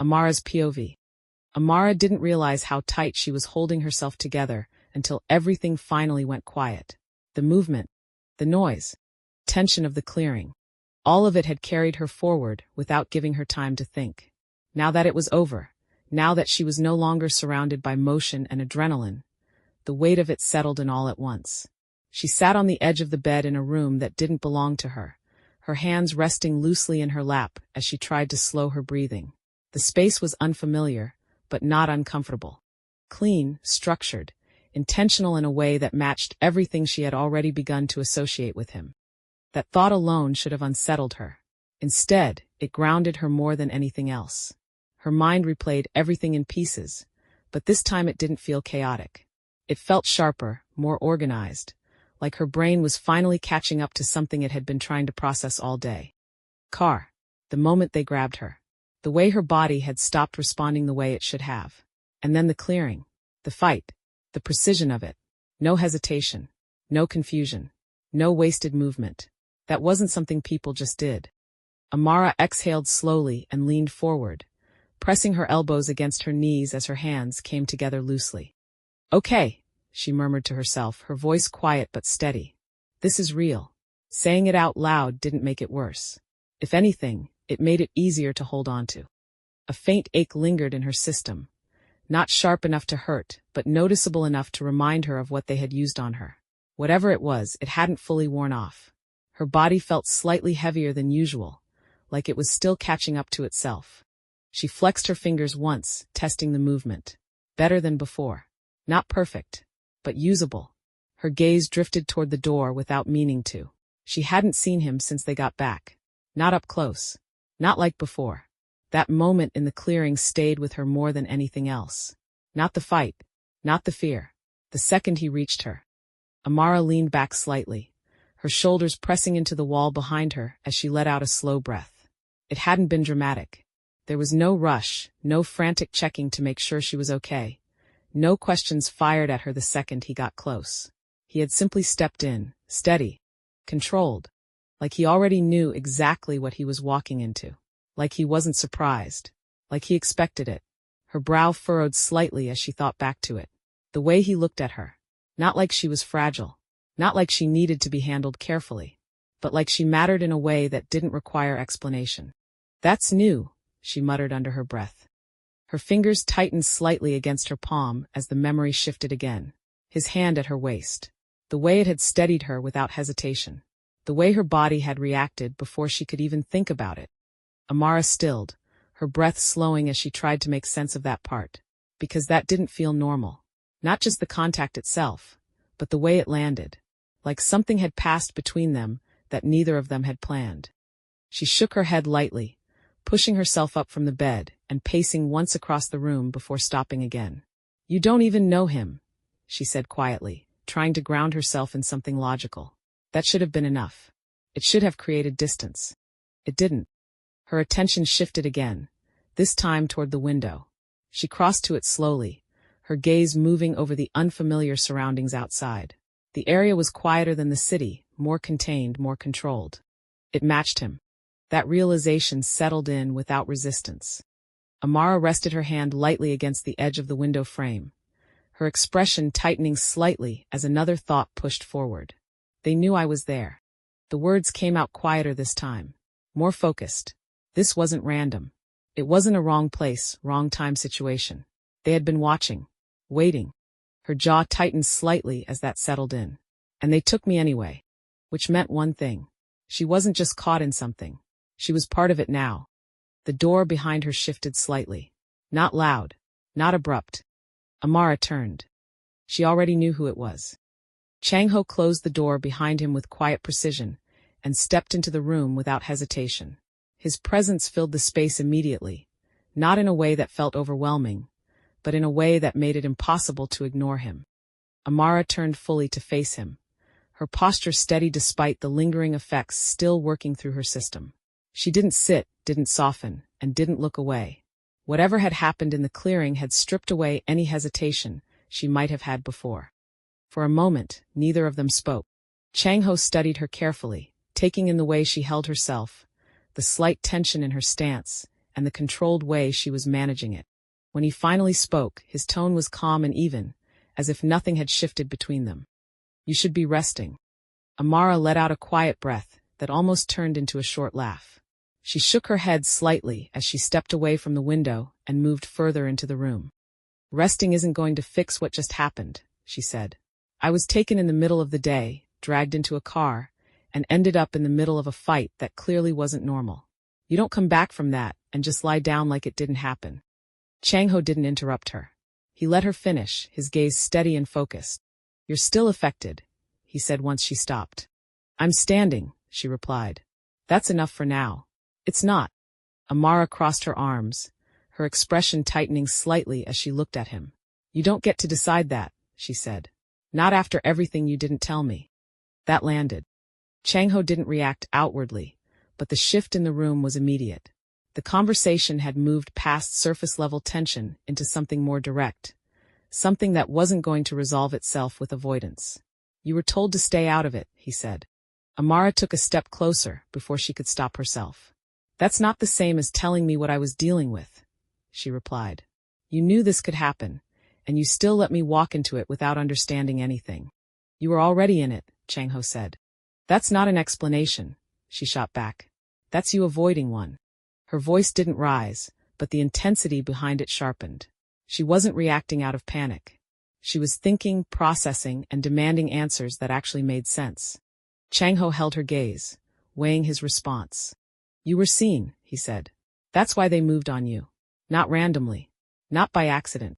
Amara's POV. Amara didn't realize how tight she was holding herself together until everything finally went quiet. The movement, the noise, tension of the clearing. All of it had carried her forward without giving her time to think. Now that it was over, now that she was no longer surrounded by motion and adrenaline, the weight of it settled in all at once. She sat on the edge of the bed in a room that didn't belong to her, her hands resting loosely in her lap as she tried to slow her breathing. The space was unfamiliar, but not uncomfortable. Clean, structured, intentional in a way that matched everything she had already begun to associate with him. That thought alone should have unsettled her. Instead, it grounded her more than anything else. Her mind replayed everything in pieces, but this time it didn't feel chaotic. It felt sharper, more organized, like her brain was finally catching up to something it had been trying to process all day. Car. The moment they grabbed her. The way her body had stopped responding the way it should have. And then the clearing. The fight. The precision of it. No hesitation. No confusion. No wasted movement. That wasn't something people just did. Amara exhaled slowly and leaned forward, pressing her elbows against her knees as her hands came together loosely. Okay, she murmured to herself, her voice quiet but steady. This is real. Saying it out loud didn't make it worse. If anything, it made it easier to hold on to. A faint ache lingered in her system, not sharp enough to hurt, but noticeable enough to remind her of what they had used on her. Whatever it was, it hadn't fully worn off. Her body felt slightly heavier than usual, like it was still catching up to itself. She flexed her fingers once, testing the movement. Better than before. Not perfect, but usable. Her gaze drifted toward the door without meaning to. She hadn't seen him since they got back. Not up close. Not like before. That moment in the clearing stayed with her more than anything else. Not the fight. Not the fear. The second he reached her. Amara leaned back slightly, her shoulders pressing into the wall behind her as she let out a slow breath. It hadn't been dramatic. There was no rush, no frantic checking to make sure she was okay. No questions fired at her the second he got close. He had simply stepped in, steady, controlled, like he already knew exactly what he was walking into. Like he wasn't surprised. Like he expected it. Her brow furrowed slightly as she thought back to it. The way he looked at her. Not like she was fragile. Not like she needed to be handled carefully. But like she mattered in a way that didn't require explanation. That's new, she muttered under her breath. Her fingers tightened slightly against her palm as the memory shifted again. His hand at her waist. The way it had steadied her without hesitation. The way her body had reacted before she could even think about it. Amara stilled, her breath slowing as she tried to make sense of that part. Because that didn't feel normal. Not just the contact itself, but the way it landed. Like something had passed between them that neither of them had planned. She shook her head lightly, pushing herself up from the bed and pacing once across the room before stopping again. You don't even know him, she said quietly, trying to ground herself in something logical. That should have been enough. It should have created distance. It didn't. Her attention shifted again, this time toward the window. She crossed to it slowly, her gaze moving over the unfamiliar surroundings outside. The area was quieter than the city, more contained, more controlled. It matched him. That realization settled in without resistance. Amara rested her hand lightly against the edge of the window frame, her expression tightening slightly as another thought pushed forward. They knew I was there. The words came out quieter this time, more focused. This wasn't random. It wasn't a wrong place, wrong time situation. They had been watching, waiting. Her jaw tightened slightly as that settled in. And they took me anyway. Which meant one thing. She wasn't just caught in something. She was part of it now. The door behind her shifted slightly. Not loud. Not abrupt. Amara turned. She already knew who it was. Changho closed the door behind him with quiet precision and stepped into the room without hesitation. His presence filled the space immediately, not in a way that felt overwhelming, but in a way that made it impossible to ignore him. Amara turned fully to face him, her posture steady despite the lingering effects still working through her system. She didn't sit, didn't soften, and didn't look away. Whatever had happened in the clearing had stripped away any hesitation she might have had before. For a moment, neither of them spoke. Changho studied her carefully, taking in the way she held herself, the slight tension in her stance, and the controlled way she was managing it. When he finally spoke, his tone was calm and even, as if nothing had shifted between them. "You should be resting." Amara let out a quiet breath that almost turned into a short laugh. She shook her head slightly as she stepped away from the window and moved further into the room. "Resting isn't going to fix what just happened," she said. "I was taken in the middle of the day, dragged into a car, and ended up in the middle of a fight that clearly wasn't normal. You don't come back from that and just lie down like it didn't happen." Changho didn't interrupt her. He let her finish, his gaze steady and focused. "You're still affected," he said once she stopped. "I'm standing," she replied. "That's enough for now." "It's not." Amara crossed her arms, her expression tightening slightly as she looked at him. "You don't get to decide that," she said. "Not after everything you didn't tell me." That landed. Changho didn't react outwardly, but the shift in the room was immediate. The conversation had moved past surface-level tension into something more direct, something that wasn't going to resolve itself with avoidance. "You were told to stay out of it," he said. Amara took a step closer before she could stop herself. "That's not the same as telling me what I was dealing with," she replied. "You knew this could happen, and you still let me walk into it without understanding anything." "You were already in it," Changho said. "That's not an explanation," she shot back. "That's you avoiding one." Her voice didn't rise, but the intensity behind it sharpened. She wasn't reacting out of panic. She was thinking, processing, and demanding answers that actually made sense. Changho held her gaze, weighing his response. "You were seen," he said. "That's why they moved on you. Not randomly. Not by accident."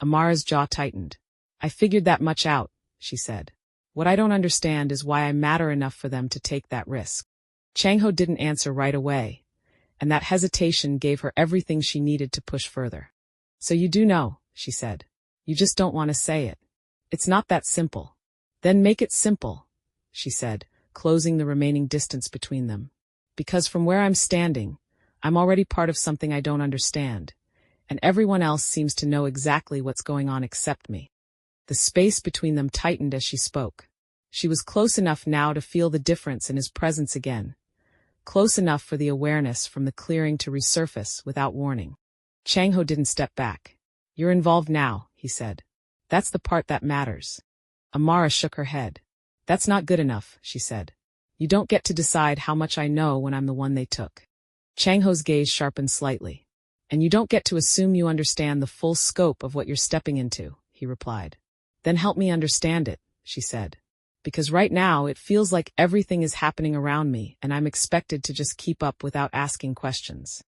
Amara's jaw tightened. "I figured that much out," she said. "What I don't understand is why I matter enough for them to take that risk." Changho didn't answer right away, and that hesitation gave her everything she needed to push further. "So you do know," she said. "You just don't want to say it. It's not that simple." "Then make it simple," she said, closing the remaining distance between them. "Because from where I'm standing, I'm already part of something I don't understand, and everyone else seems to know exactly what's going on except me." The space between them tightened as she spoke. She was close enough now to feel the difference in his presence again. Close enough for the awareness from the clearing to resurface without warning. Changho didn't step back. "You're involved now," he said. "That's the part that matters." Amara shook her head. "That's not good enough," she said. "You don't get to decide how much I know when I'm the one they took." Changho's gaze sharpened slightly. "And you don't get to assume you understand the full scope of what you're stepping into," he replied. "Then help me understand it," she said. "Because right now it feels like everything is happening around me and I'm expected to just keep up without asking questions."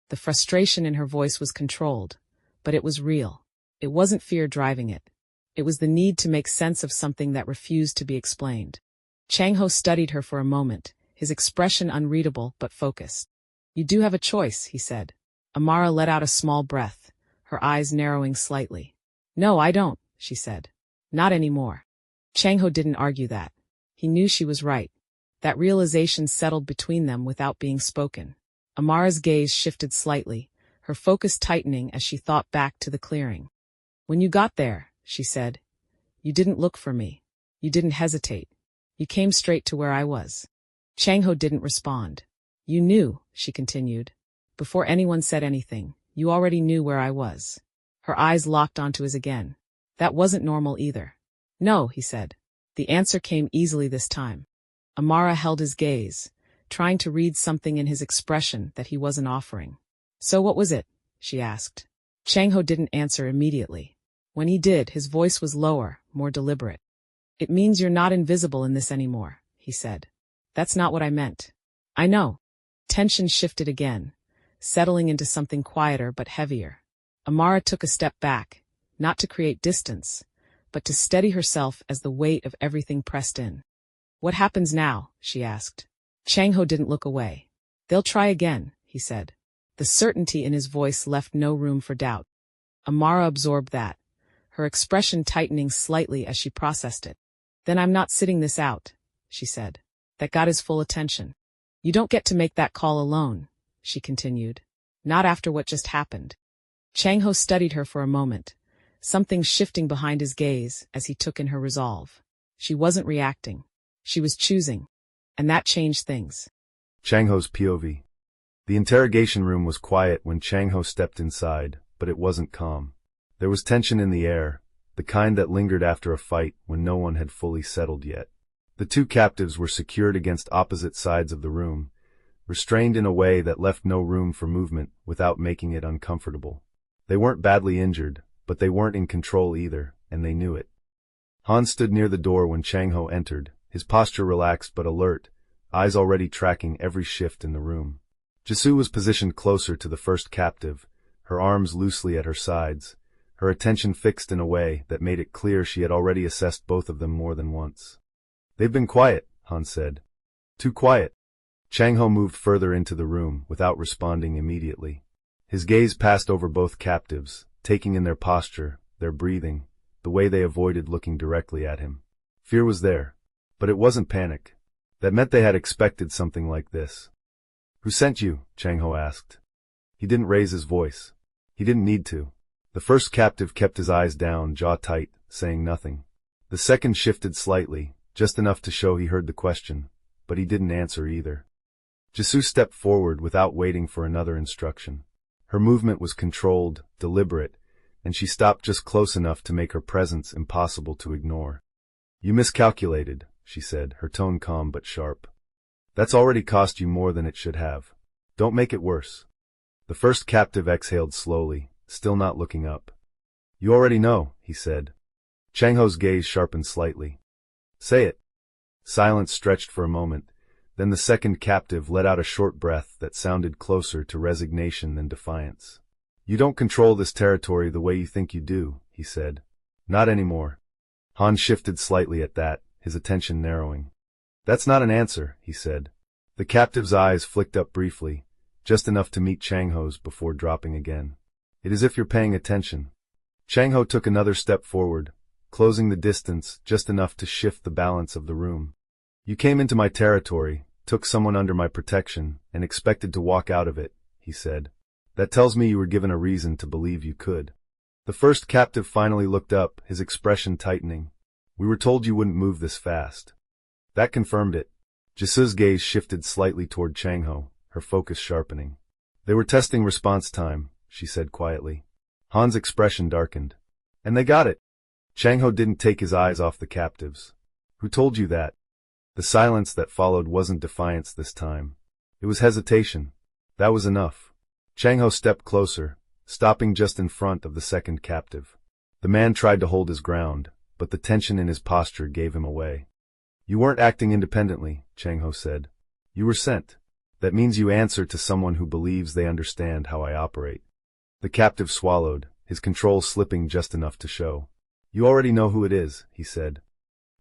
The frustration in her voice was controlled, but it was real. It wasn't fear driving it. It was the need to make sense of something that refused to be explained. Changho studied her for a moment, his expression unreadable but focused. "You do have a choice," he said. Amara let out a small breath, her eyes narrowing slightly. "No, I don't," she said. "Not anymore." Changho didn't argue that. He knew she was right. That realization settled between them without being spoken. Amara's gaze shifted slightly, her focus tightening as she thought back to the clearing. "When you got there," she said, "you didn't look for me. You didn't hesitate. You came straight to where I was." Changho didn't respond. "You knew," she continued. "Before anyone said anything, you already knew where I was." Her eyes locked onto his again. "That wasn't normal either." "No," he said. The answer came easily this time. Amara held his gaze, trying to read something in his expression that he wasn't offering. "So what was it?" she asked. Changho didn't answer immediately. When he did, his voice was lower, more deliberate. "It means you're not invisible in this anymore," he said. "That's not what I meant." "I know." Tension shifted again, settling into something quieter but heavier. Amara took a step back, not to create distance, but to steady herself as the weight of everything pressed in. "What happens now?" she asked. Changho didn't look away. "They'll try again," he said. The certainty in his voice left no room for doubt. Amara absorbed that, her expression tightening slightly as she processed it. "Then I'm not sitting this out," she said. That got his full attention. "You don't get to make that call alone," she continued. "Not after what just happened." Changho studied her for a moment, something shifting behind his gaze as he took in her resolve. She wasn't reacting. She was choosing. And that changed things. Changho's POV. The interrogation room was quiet when Changho stepped inside, but it wasn't calm. There was tension in the air, the kind that lingered after a fight when no one had fully settled yet. The two captives were secured against opposite sides of the room, restrained in a way that left no room for movement without making it uncomfortable. They weren't badly injured, but they weren't in control either, and they knew it. Han stood near the door when Changho entered, his posture relaxed but alert, eyes already tracking every shift in the room. Jisoo was positioned closer to the first captive, her arms loosely at her sides, her attention fixed in a way that made it clear she had already assessed both of them more than once. "They've been quiet," Han said. "Too quiet." Changho moved further into the room without responding immediately. His gaze passed over both captives, taking in their posture, their breathing, the way they avoided looking directly at him. Fear was there, but it wasn't panic. That meant they had expected something like this. "Who sent you?" Changho asked. He didn't raise his voice. He didn't need to. The first captive kept his eyes down, jaw tight, saying nothing. The second shifted slightly, just enough to show he heard the question, but he didn't answer either. Jisoo stepped forward without waiting for another instruction. Her movement was controlled, deliberate, and she stopped just close enough to make her presence impossible to ignore. "You miscalculated," she said, her tone calm but sharp. "That's already cost you more than it should have. Don't make it worse." The first captive exhaled slowly, still not looking up. "You already know," he said. Changho's gaze sharpened slightly. "Say it." Silence stretched for a moment, then the second captive let out a short breath that sounded closer to resignation than defiance. "You don't control this territory the way you think you do," he said. "Not anymore." Han shifted slightly at that, his attention narrowing. "That's not an answer," he said. The captive's eyes flicked up briefly, just enough to meet Changho's before dropping again. "It is if you're paying attention." Changho took another step forward, closing the distance just enough to shift the balance of the room. "You came into my territory, took someone under my protection, and expected to walk out of it," he said. "That tells me you were given a reason to believe you could." The first captive finally looked up, his expression tightening. "We were told you wouldn't move this fast." That confirmed it. Jisoo's gaze shifted slightly toward Changho, her focus sharpening. "They were testing response time," she said quietly. Han's expression darkened. "And they got it." Changho didn't take his eyes off the captives. "Who told you that?" The silence that followed wasn't defiance this time. It was hesitation. That was enough. Changho stepped closer, stopping just in front of the second captive. The man tried to hold his ground, but the tension in his posture gave him away. "You weren't acting independently," Changho said. "You were sent. That means you answer to someone who believes they understand how I operate." The captive swallowed, his control slipping just enough to show. "You already know who it is," he said.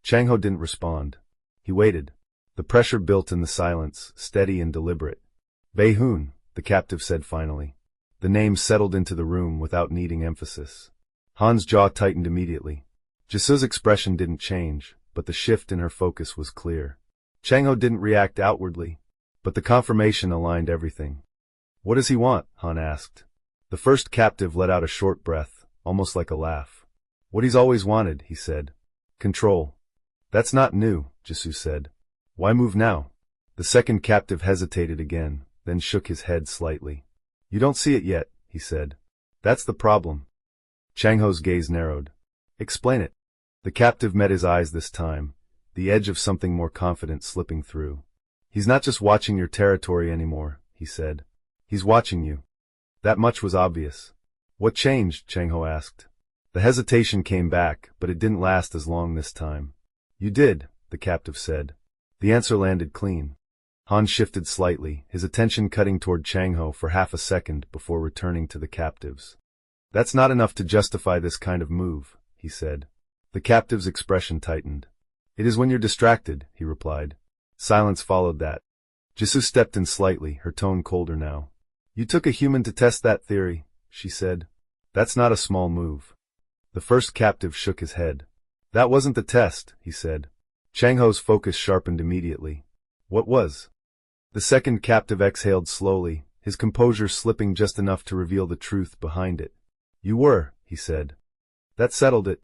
Changho didn't respond. He waited. The pressure built in the silence, steady and deliberate. "Bae-hoon," the captive said finally. The name settled into the room without needing emphasis. Han's jaw tightened immediately. Jisoo's expression didn't change, but the shift in her focus was clear. Changho didn't react outwardly, but the confirmation aligned everything. "What does he want?" Han asked. The first captive let out a short breath, almost like a laugh. "What he's always wanted," he said. "Control." "That's not new," Jisoo said. "Why move now?" The second captive hesitated again, then shook his head slightly. "You don't see it yet," he said. "That's the problem." Changho's gaze narrowed. "Explain it." The captive met his eyes this time, the edge of something more confident slipping through. "He's not just watching your territory anymore," he said. "He's watching you." That much was obvious. "What changed?" Changho asked. The hesitation came back, but it didn't last as long this time. "You did," the captive said. The answer landed clean. Han shifted slightly, his attention cutting toward Changho for half a second before returning to the captives. "That's not enough to justify this kind of move," he said. The captive's expression tightened. "It is when you're distracted," he replied. Silence followed that. Jisoo stepped in slightly, her tone colder now. "You took a human to test that theory," she said. "That's not a small move." The first captive shook his head. "That wasn't the test," he said. Changho's focus sharpened immediately. "What was?" The second captive exhaled slowly, his composure slipping just enough to reveal the truth behind it. "You were," he said. That settled it.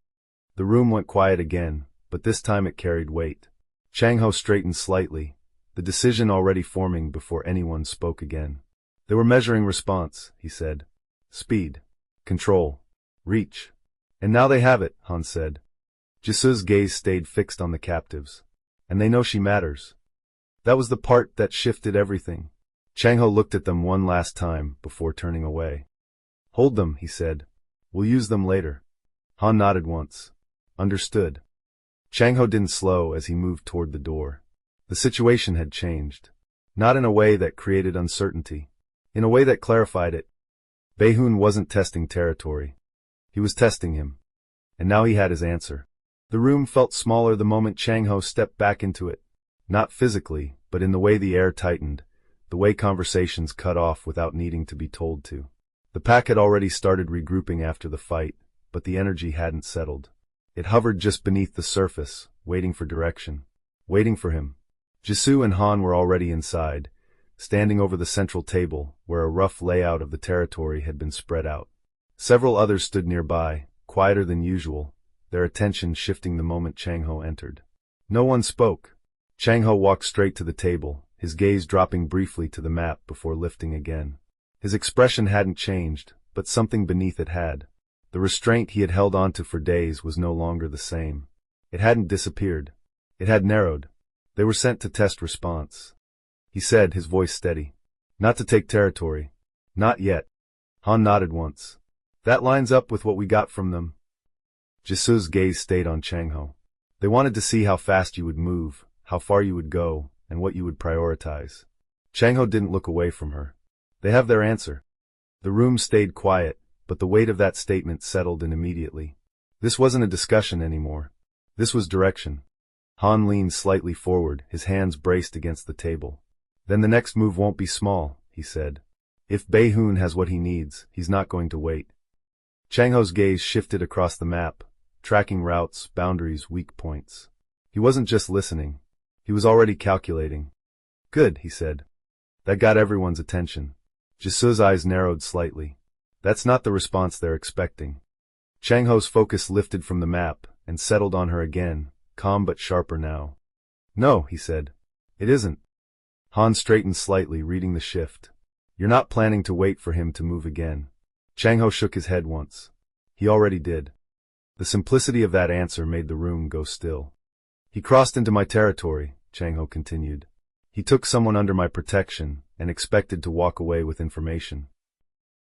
The room went quiet again, but this time it carried weight. Changho straightened slightly, the decision already forming before anyone spoke again. They were measuring response, he said. Speed. Control. Reach. And now they have it, Han said. Jisu's gaze stayed fixed on the captives. And they know she matters. That was the part that shifted everything. Changho looked at them one last time before turning away. Hold them, he said. We'll use them later. Han nodded once. Understood. Changho didn't slow as he moved toward the door. The situation had changed. Not in a way that created uncertainty. In a way that clarified it. Baehoon wasn't testing territory. He was testing him. And now he had his answer. The room felt smaller the moment Changho stepped back into it. Not physically, but in the way the air tightened, the way conversations cut off without needing to be told to. The pack had already started regrouping after the fight, but the energy hadn't settled. It hovered just beneath the surface, waiting for direction. Waiting for him. Jisu and Han were already inside, standing over the central table, where a rough layout of the territory had been spread out. Several others stood nearby, quieter than usual, their attention shifting the moment Changho entered. No one spoke. Changho walked straight to the table, his gaze dropping briefly to the map before lifting again. His expression hadn't changed, but something beneath it had. The restraint he had held onto for days was no longer the same. It hadn't disappeared. It had narrowed. They were sent to test response. He said, his voice steady. Not to take territory. Not yet. Han nodded once. That lines up with what we got from them. Jisu's gaze stayed on Changho. They wanted to see how fast you would move, how far you would go, and what you would prioritize. Changho didn't look away from her. They have their answer. The room stayed quiet, but the weight of that statement settled in immediately. This wasn't a discussion anymore. This was direction. Han leaned slightly forward, his hands braced against the table. Then the next move won't be small, he said. If Baehoon has what he needs, he's not going to wait. Changho's gaze shifted across the map, tracking routes, boundaries, weak points. He wasn't just listening. He was already calculating. Good, he said. That got everyone's attention. Jisu's eyes narrowed slightly. That's not the response they're expecting. Changho's focus lifted from the map and settled on her again, calm but sharper now. No, he said. It isn't. Han straightened slightly, reading the shift. You're not planning to wait for him to move again. Changho shook his head once. He already did. The simplicity of that answer made the room go still. He crossed into my territory, Changho continued. He took someone under my protection and expected to walk away with information.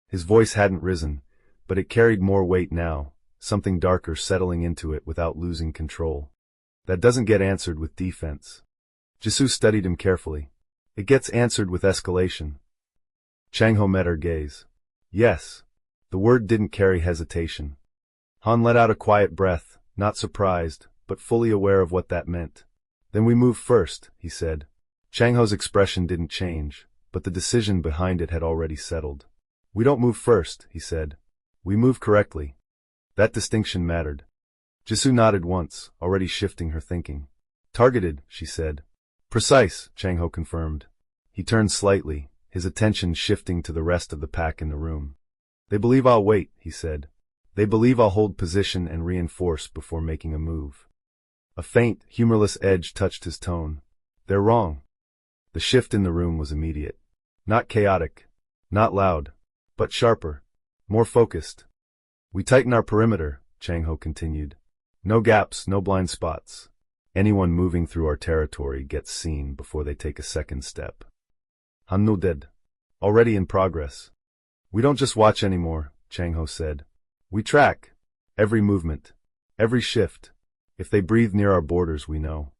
His voice hadn't risen, but it carried more weight now, something darker settling into it without losing control. That doesn't get answered with defense. Jisu studied him carefully. It gets answered with escalation. Changho met her gaze. Yes. The word didn't carry hesitation. Han let out a quiet breath, not surprised, but fully aware of what that meant. Then we move first, he said. Changho's expression didn't change, but the decision behind it had already settled. We don't move first, he said. We move correctly. That distinction mattered. Jisu nodded once, already shifting her thinking. Targeted, she said. Precise, Changho confirmed. He turned slightly, his attention shifting to the rest of the pack in the room. They believe I'll wait, he said. They believe I'll hold position and reinforce before making a move. A faint, humorless edge touched his tone. They're wrong. The shift in the room was immediate. Not chaotic, not loud, but sharper, more focused. We tighten our perimeter, Changho continued. No gaps, no blind spots. Anyone moving through our territory gets seen before they take a second step. Han nodded. Already in progress. We don't just watch anymore, Changho said. We track. Every movement. Every shift. If they breathe near our borders, we know.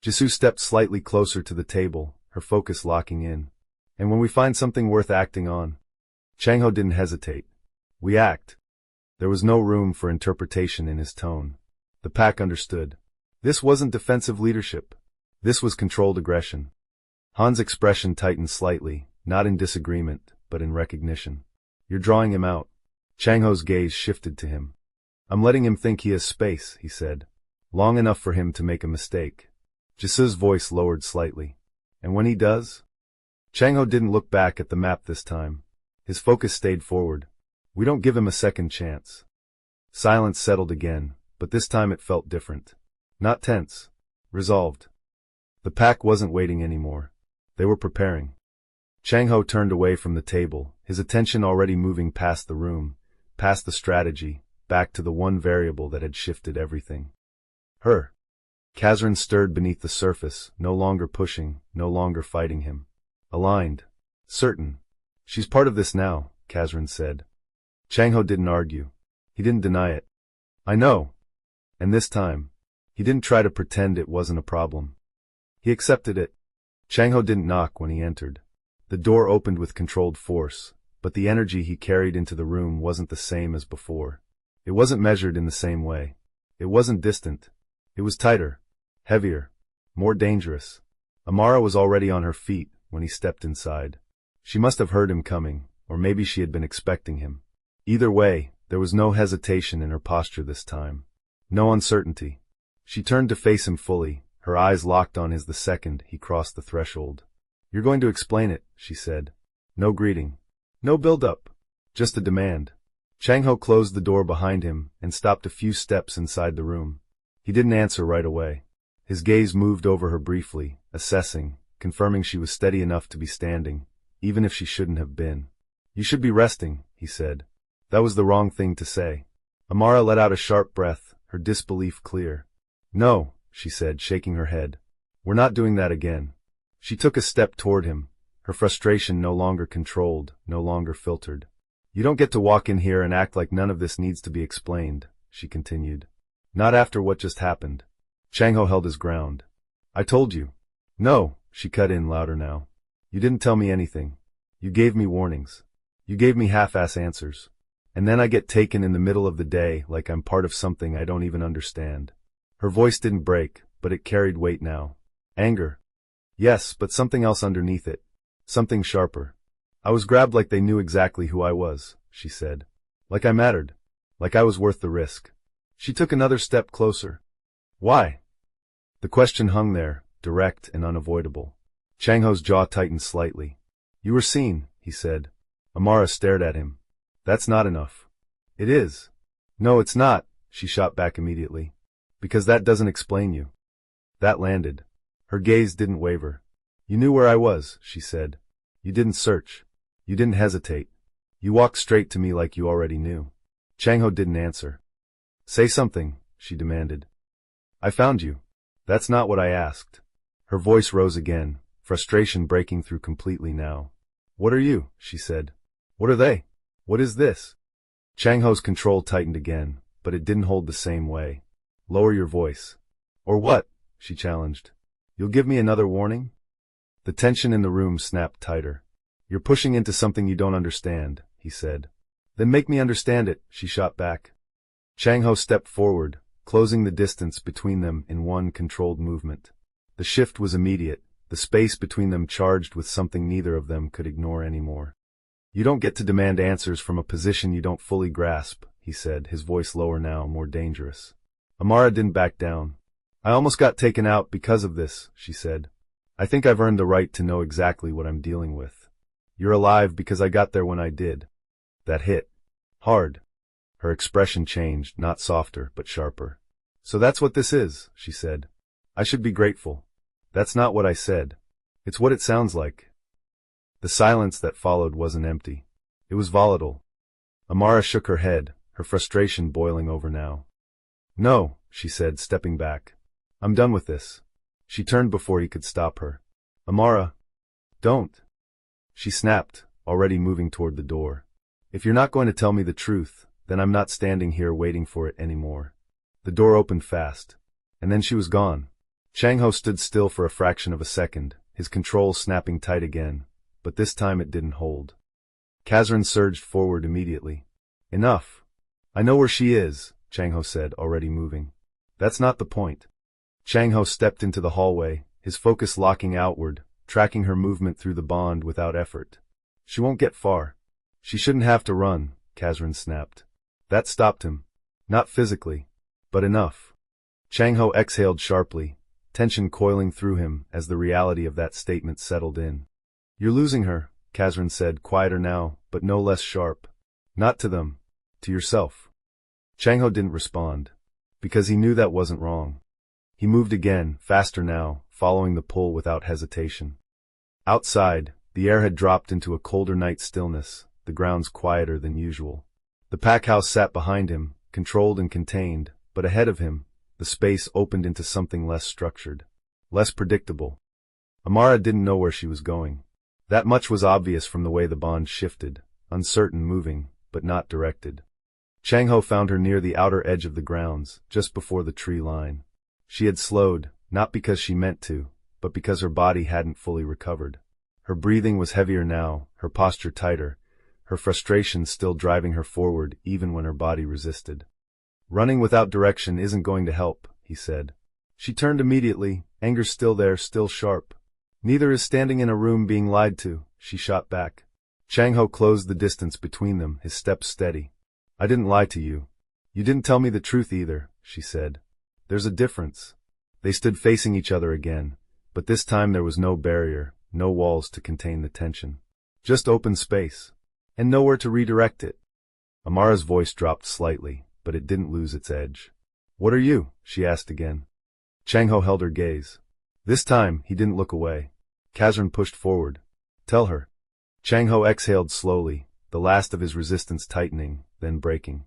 Jisu stepped slightly closer to the table, her focus locking in. And when we find something worth acting on, Changho didn't hesitate. We act. There was no room for interpretation in his tone. The pack understood. This wasn't defensive leadership. This was controlled aggression. Han's expression tightened slightly, not in disagreement, but in recognition. You're drawing him out. Changho's gaze shifted to him. I'm letting him think he has space, he said. Long enough for him to make a mistake. Jisu's voice lowered slightly. And when he does? Changho didn't look back at the map this time. His focus stayed forward. We don't give him a second chance. Silence settled again, but this time it felt different. Not tense. Resolved. The pack wasn't waiting anymore. They were preparing. Changho turned away from the table, his attention already moving past the room, past the strategy, back to the one variable that had shifted everything. Her. Kazryn stirred beneath the surface, no longer pushing, no longer fighting him. Aligned. Certain. She's part of this now, Kazryn said. Changho didn't argue. He didn't deny it. I know. And this time, he didn't try to pretend it wasn't a problem. He accepted it. Changho didn't knock when he entered. The door opened with controlled force, but the energy he carried into the room wasn't the same as before. It wasn't measured in the same way. It wasn't distant. It was tighter, heavier, more dangerous. Amara was already on her feet when he stepped inside. She must have heard him coming, or maybe she had been expecting him. Either way, there was no hesitation in her posture this time. No uncertainty. She turned to face him fully, her eyes locked on his the second he crossed the threshold. You're going to explain it, she said. No greeting. No build-up. Just a demand. Changho closed the door behind him and stopped a few steps inside the room. He didn't answer right away. His gaze moved over her briefly, assessing, confirming she was steady enough to be standing, even if she shouldn't have been. You should be resting, he said. That was the wrong thing to say. Amara let out a sharp breath, her disbelief clear. No, she said, shaking her head. We're not doing that again. She took a step toward him, her frustration no longer controlled, no longer filtered. You don't get to walk in here and act like none of this needs to be explained, she continued. Not after what just happened. Changho held his ground. I told you. No, she cut in louder now. You didn't tell me anything. You gave me warnings. You gave me half-ass answers. And then I get taken in the middle of the day like I'm part of something I don't even understand. Her voice didn't break, but it carried weight now. Anger. Yes, but something else underneath it. Something sharper. I was grabbed like they knew exactly who I was, she said. Like I mattered. Like I was worth the risk. She took another step closer. Why? The question hung there, direct and unavoidable. Changho's jaw tightened slightly. You were seen, he said. Amara stared at him. That's not enough. It is. No, it's not, she shot back immediately. Because that doesn't explain you. That landed. Her gaze didn't waver. You knew where I was, she said. You didn't search. You didn't hesitate. You walked straight to me like you already knew. Changho didn't answer. Say something, she demanded. I found you. That's not what I asked. Her voice rose again, frustration breaking through completely now. What are you? She said. What are they? What is this? Changho's control tightened again, but it didn't hold the same way. Lower your voice. Or what? She challenged. You'll give me another warning? The tension in the room snapped tighter. You're pushing into something you don't understand, he said. Then make me understand it, she shot back. Changho stepped forward, closing the distance between them in one controlled movement. The shift was immediate, the space between them charged with something neither of them could ignore anymore. You don't get to demand answers from a position you don't fully grasp, he said, his voice lower now, more dangerous. Amara didn't back down. I almost got taken out because of this, she said. I think I've earned the right to know exactly what I'm dealing with. You're alive because I got there when I did. That hit. Hard. Her expression changed, not softer, but sharper. So that's what this is, she said. I should be grateful. That's not what I said. It's what it sounds like. The silence that followed wasn't empty. It was volatile. Amara shook her head, her frustration boiling over now. No, she said, stepping back. I'm done with this. She turned before he could stop her. Amara. Don't. She snapped, already moving toward the door. If you're not going to tell me the truth, then I'm not standing here waiting for it anymore. The door opened fast. And then she was gone. Changho stood still for a fraction of a second, his control snapping tight again, but this time it didn't hold. Kazryn surged forward immediately. Enough. I know where she is, Changho said, already moving. That's not the point. Changho stepped into the hallway, his focus locking outward, tracking her movement through the bond without effort. She won't get far. She shouldn't have to run, Kazryn snapped. That stopped him. Not physically, but enough. Changho exhaled sharply, tension coiling through him as the reality of that statement settled in. You're losing her, Kazryn said, quieter now, but no less sharp. Not to them. To yourself. Changho didn't respond, because he knew that wasn't wrong. He moved again, faster now, following the pull without hesitation. Outside, The air had dropped into a colder night stillness, the grounds quieter than usual. The pack house sat behind him, controlled and contained, but ahead of him, the space opened into something less structured, less predictable. Amara didn't know where she was going. That much was obvious from the way the bond shifted, uncertain, moving, but not directed. Changho found her near the outer edge of the grounds, just before the tree line. She had slowed, not because she meant to, but because her body hadn't fully recovered. Her breathing was heavier now, her posture tighter, her frustration still driving her forward even when her body resisted. "Running without direction isn't going to help," he said. She turned immediately, anger still there, still sharp. "Neither is standing in a room being lied to," she shot back. Changho closed the distance between them, his steps steady. "I didn't lie to you. You didn't tell me the truth either," she said. "There's a difference." They stood facing each other again, but this time there was no barrier, no walls to contain the tension. Just open space. And nowhere to redirect it. Amara's voice dropped slightly, but it didn't lose its edge. "What are you?" she asked again. Changho held her gaze. This time, he didn't look away. Kazryn pushed forward. "Tell her." Changho exhaled slowly, the last of his resistance tightening, then breaking.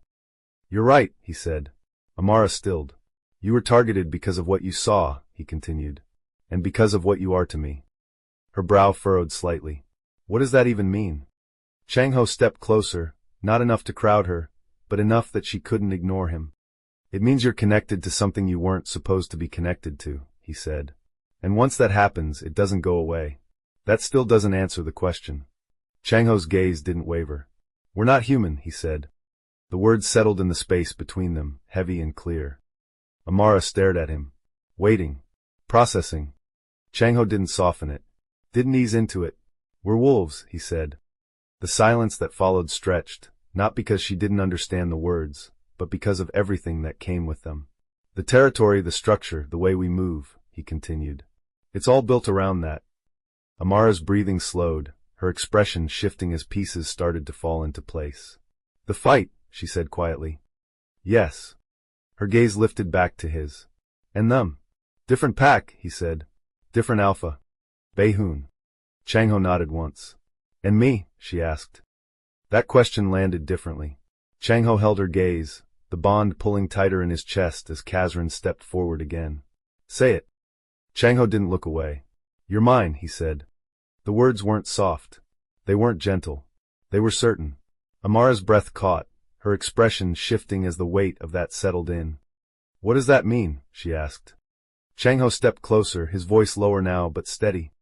"You're right," he said. Amara stilled. "You were targeted because of what you saw," he continued. "And because of what you are to me." Her brow furrowed slightly. "What does that even mean?" Changho stepped closer, not enough to crowd her, but enough that she couldn't ignore him. "It means you're connected to something you weren't supposed to be connected to," he said. "And once that happens, it doesn't go away. That still doesn't answer the question." Changho's gaze didn't waver. "We're not human," he said. The words settled in the space between them, heavy and clear. Amara stared at him, waiting, processing. Changho didn't soften it, didn't ease into it. "We're wolves," he said. The silence that followed stretched, not because she didn't understand the words, but because of everything that came with them. "The territory, the structure, the way we move," he continued. "It's all built around that." Amara's breathing slowed, her expression shifting as pieces started to fall into place. "The fight," she said quietly. "Yes." Her gaze lifted back to his. "And them?" "Different pack," he said. "Different alpha." "Bayhoon." Changho nodded once. "And me?" she asked. That question landed differently. Changho held her gaze, the bond pulling tighter in his chest as Kazryn stepped forward again. "Say it." Changho didn't look away. "You're mine," he said. The words weren't soft. They weren't gentle. They were certain. Amara's breath caught, her expression shifting as the weight of that settled in. "What does that mean?" she asked. Changho stepped closer, his voice lower now but steady.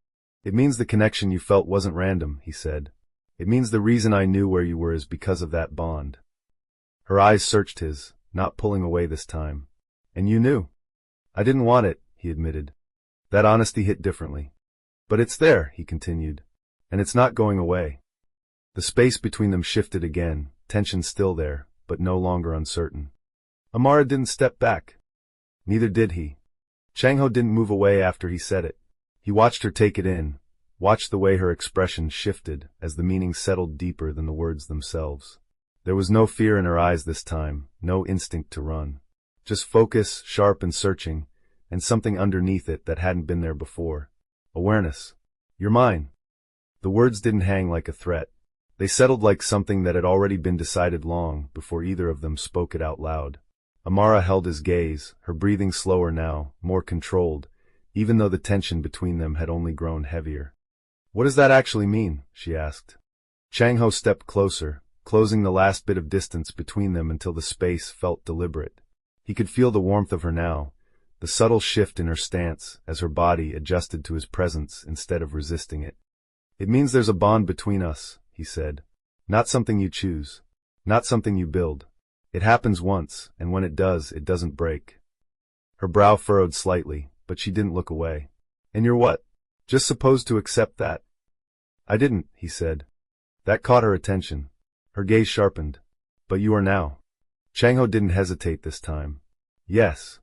"It means the connection you felt wasn't random," he said. "It means the reason I knew where you were is because of that bond." Her eyes searched his, not pulling away this time. "And you knew." "I didn't want it," he admitted. That honesty hit differently. "But it's there," he continued. "And it's not going away." The space between them shifted again, tension still there, but no longer uncertain. Amara didn't step back. Neither did he. Changho didn't move away after he said it. He watched her take it in, watched the way her expression shifted as the meaning settled deeper than the words themselves. There was no fear in her eyes this time, no instinct to run. Just focus, sharp and searching, and something underneath it that hadn't been there before. Awareness. "You're mine." The words didn't hang like a threat. They settled like something that had already been decided long before either of them spoke it out loud. Amara held his gaze, her breathing slower now, more controlled, even though the tension between them had only grown heavier. "What does that actually mean?" she asked. Changho stepped closer, closing the last bit of distance between them until the space felt deliberate. He could feel the warmth of her now, the subtle shift in her stance as her body adjusted to his presence instead of resisting it. "It means there's a bond between us," he said. "Not something you choose. Not something you build. It happens once, and when it does, it doesn't break." Her brow furrowed slightly, but she didn't look away. "And you're what? Just supposed to accept that?" "I didn't," he said. That caught her attention. Her gaze sharpened. "But you are now." Changho didn't hesitate this time. "Yes."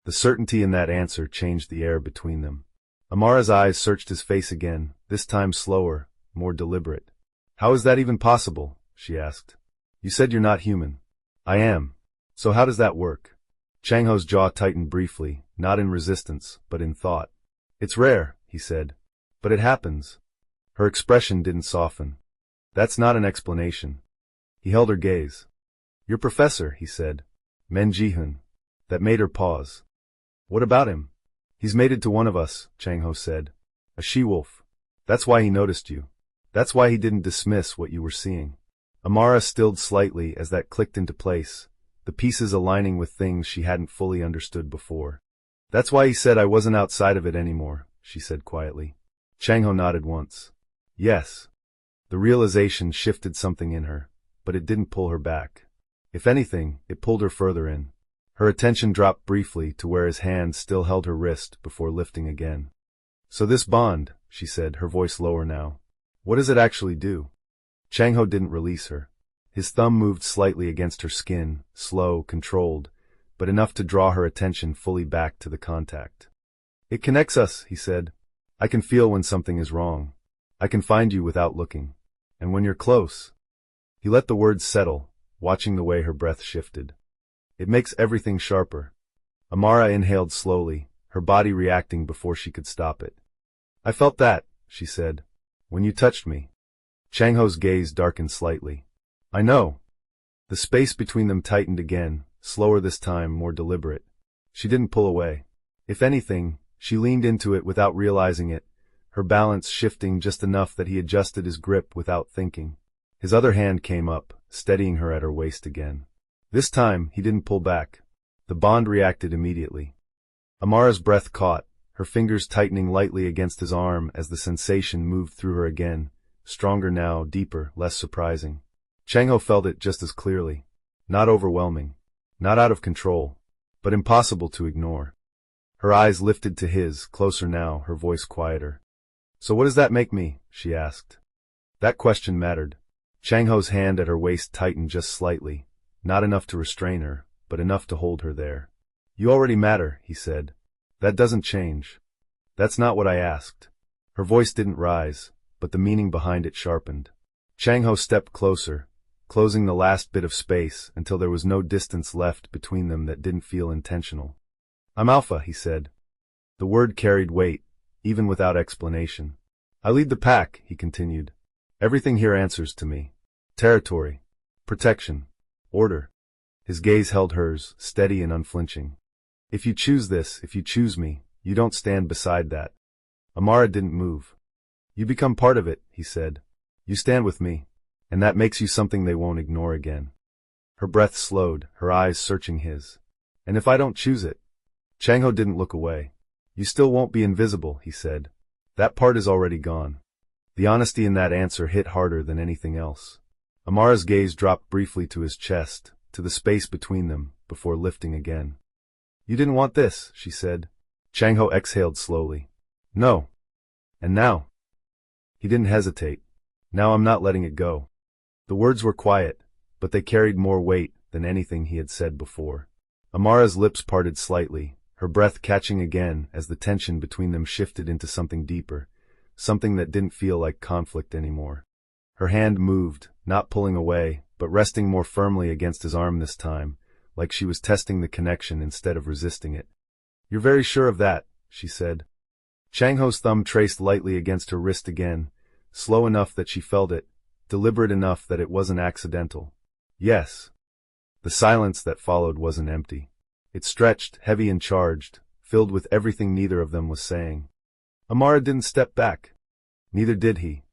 The certainty in that answer changed the air between them. Amara's eyes searched his face again, this time slower, more deliberate. "How is that even possible?" she asked. "You said you're not human." "I am. So how does that work?" Changho's jaw tightened briefly, not in resistance, but in thought. "It's rare," he said. "But it happens." Her expression didn't soften. That's not an explanation. He held her gaze. Your professor, he said. Men Ji-hun. That made her pause. What about him? He's mated to one of us, Changho said. A she-wolf. That's why he noticed you. That's why he didn't dismiss what you were seeing. Amara stilled slightly as that clicked into place, the pieces aligning with things she hadn't fully understood before. That's why he said I wasn't outside of it anymore, she said quietly. Changho nodded once. Yes. The realization shifted something in her, but it didn't pull her back. If anything, it pulled her further in. Her attention dropped briefly to where his hand still held her wrist before lifting again. So this bond, she said, her voice lower now. What does it actually do? Changho didn't release her. His thumb moved slightly against her skin, slow, controlled, but enough to draw her attention fully back to the contact. It connects us, he said. I can feel when something is wrong. I can find you without looking. And when you're close. He let the words settle, watching the way her breath shifted. It makes everything sharper. Amara inhaled slowly, her body reacting before she could stop it. I felt that, she said. When you touched me. Changho's gaze darkened slightly. I know. The space between them tightened again, slower this time, more deliberate. She didn't pull away. If anything, she leaned into it without realizing it, her balance shifting just enough that he adjusted his grip without thinking. His other hand came up, steadying her at her waist again. This time, he didn't pull back. The bond reacted immediately. Amara's breath caught, her fingers tightening lightly against his arm as the sensation moved through her again, stronger now, deeper, less surprising. Changho felt it just as clearly. Not overwhelming. Not out of control. But impossible to ignore. Her eyes lifted to his, closer now, her voice quieter. So what does that make me? She asked. That question mattered. Changho's hand at her waist tightened just slightly, not enough to restrain her, but enough to hold her there. You already matter, he said. That doesn't change. That's not what I asked. Her voice didn't rise, but the meaning behind it sharpened. Changho stepped closer, closing the last bit of space until there was no distance left between them that didn't feel intentional. I'm Alpha, he said. The word carried weight, even without explanation. I lead the pack, he continued. Everything here answers to me. Territory. Protection. Order. His gaze held hers, steady and unflinching. If you choose this, if you choose me, you don't stand beside that. Amara didn't move. You become part of it, he said. You stand with me, and that makes you something they won't ignore again. Her breath slowed, her eyes searching his. And if I don't choose it? Changho didn't look away. You still won't be invisible, he said. That part is already gone. The honesty in that answer hit harder than anything else. Amara's gaze dropped briefly to his chest, to the space between them, before lifting again. You didn't want this, she said. Changho exhaled slowly. No. And now? He didn't hesitate. Now I'm not letting it go. The words were quiet, but they carried more weight than anything he had said before. Amara's lips parted slightly, her breath catching again as the tension between them shifted into something deeper, something that didn't feel like conflict anymore. Her hand moved, not pulling away, but resting more firmly against his arm this time, like she was testing the connection instead of resisting it. You're very sure of that, she said. Changho's thumb traced lightly against her wrist again, slow enough that she felt it, deliberate enough that it wasn't accidental. Yes. The silence that followed wasn't empty. It stretched, heavy and charged, filled with everything neither of them was saying. Amara didn't step back. Neither did he.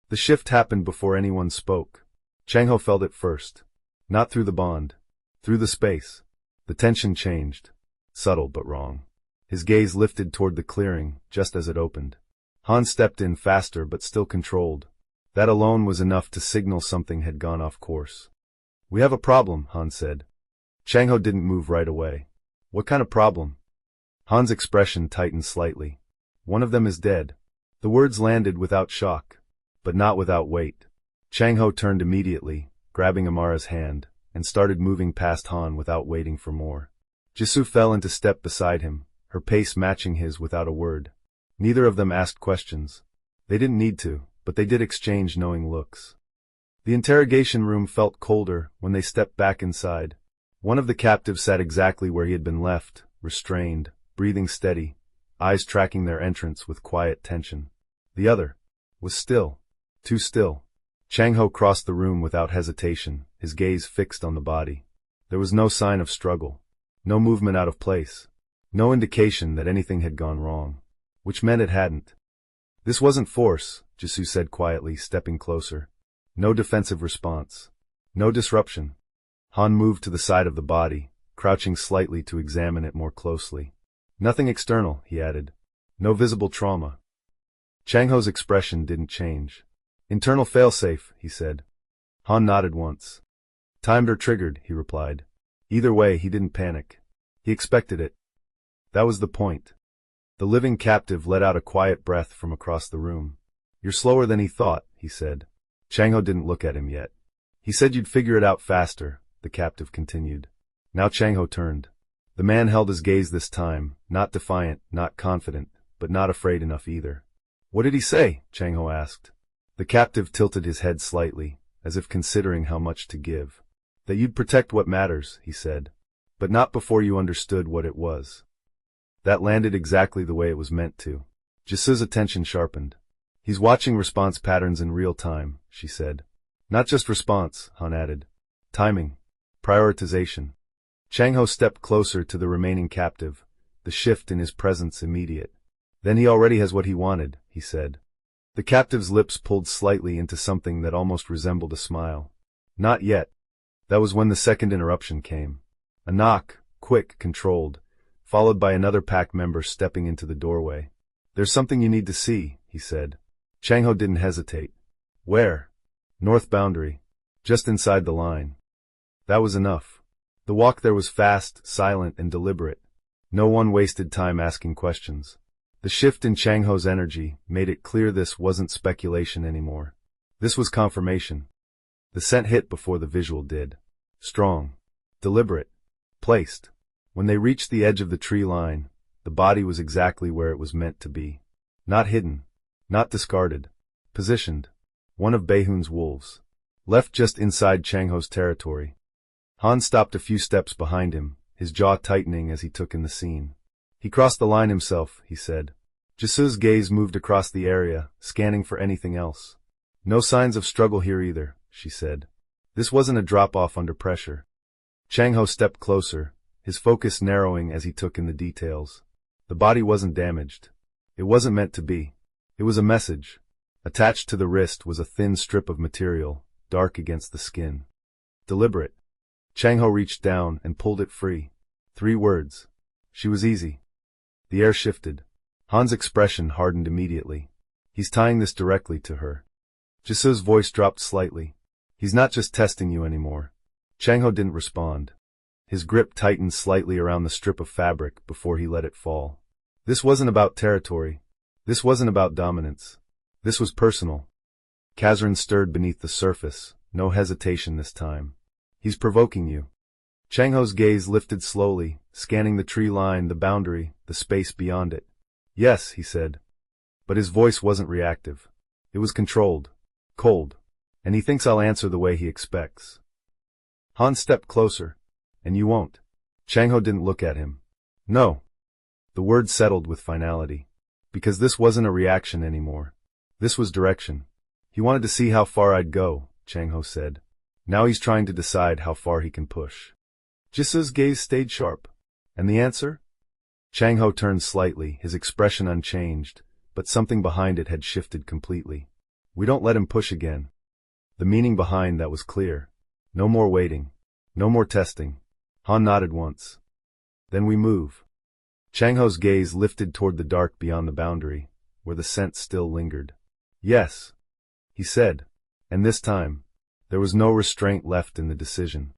The shift happened before anyone spoke. Changho felt it first. Not through the bond. Through the space. The tension changed. Subtle but wrong. His gaze lifted toward the clearing, just as it opened. Han stepped in faster but still controlled. That alone was enough to signal something had gone off course. We have a problem, Han said. Changho didn't move right away. What kind of problem? Han's expression tightened slightly. One of them is dead. The words landed without shock, but not without weight. Changho turned immediately, grabbing Amara's hand, and started moving past Han without waiting for more. Jisoo fell into step beside him, her pace matching his without a word. Neither of them asked questions. They didn't need to, but they did exchange knowing looks. The interrogation room felt colder when they stepped back inside. One of the captives sat exactly where he had been left, restrained, breathing steady, eyes tracking their entrance with quiet tension. The other was still. Too still. Changho crossed the room without hesitation, his gaze fixed on the body. There was no sign of struggle. No movement out of place. No indication that anything had gone wrong. Which meant it hadn't. This wasn't force, Jisoo said quietly, stepping closer. No defensive response. No disruption. Han moved to the side of the body, crouching slightly to examine it more closely. Nothing external, he added. No visible trauma. Changho's expression didn't change. Internal failsafe, he said. Han nodded once. Timed or triggered, he replied. Either way, he didn't panic. He expected it. That was the point. The living captive let out a quiet breath from across the room. You're slower than he thought, he said. Changho didn't look at him yet. He said you'd figure it out faster, the captive continued. Now Changho turned. The man held his gaze this time, not defiant, not confident, but not afraid enough either. What did he say? Changho asked. The captive tilted his head slightly, as if considering how much to give. That you'd protect what matters, he said. But not before you understood what it was. That landed exactly the way it was meant to. Jisoo's attention sharpened. He's watching response patterns in real time, she said. Not just response, Han added. Timing. Prioritization. Changho stepped closer to the remaining captive, the shift in his presence immediate. Then he already has what he wanted, he said. The captive's lips pulled slightly into something that almost resembled a smile. Not yet. That was when the second interruption came. A knock, quick, controlled, followed by another pack member stepping into the doorway. There's something you need to see, he said. Changho didn't hesitate. Where? North boundary. Just inside the line. That was enough. The walk there was fast, silent, and deliberate. No one wasted time asking questions. The shift in Changho's energy made it clear this wasn't speculation anymore. This was confirmation. The scent hit before the visual did. Strong. Deliberate. Placed. When they reached the edge of the tree line, the body was exactly where it was meant to be. Not hidden. Not discarded. Positioned. One of Baehoon's wolves. Left just inside Changho's territory. Han stopped a few steps behind him, his jaw tightening as he took in the scene. He crossed the line himself, he said. Jisoo's gaze moved across the area, scanning for anything else. No signs of struggle here either, she said. This wasn't a drop-off under pressure. Changho stepped closer, his focus narrowing as he took in the details. The body wasn't damaged. It wasn't meant to be. It was a message. Attached to the wrist was a thin strip of material, dark against the skin. Deliberate. Changho reached down and pulled it free. 3 words. She was easy. The air shifted. Han's expression hardened immediately. He's tying this directly to her. Jisoo's voice dropped slightly. He's not just testing you anymore. Changho didn't respond. His grip tightened slightly around the strip of fabric before he let it fall. This wasn't about territory. This wasn't about dominance. This was personal. Kazryn stirred beneath the surface, no hesitation this time. He's provoking you. Changho's gaze lifted slowly, scanning the tree line, the boundary, the space beyond it. Yes, he said. But his voice wasn't reactive. It was controlled. Cold. And he thinks I'll answer the way he expects. Han stepped closer. And you won't. Changho didn't look at him. No. The word settled with finality. Because this wasn't a reaction anymore. This was direction. He wanted to see how far I'd go, Changho said. Now he's trying to decide how far he can push. Jisoo's gaze stayed sharp. And the answer? Changho turned slightly, his expression unchanged, but something behind it had shifted completely. We don't let him push again. The meaning behind that was clear. No more waiting. No more testing. Han nodded once. Then we move. Changho's gaze lifted toward the dark beyond the boundary, where the scent still lingered. Yes, he said, and this time, there was no restraint left in the decision.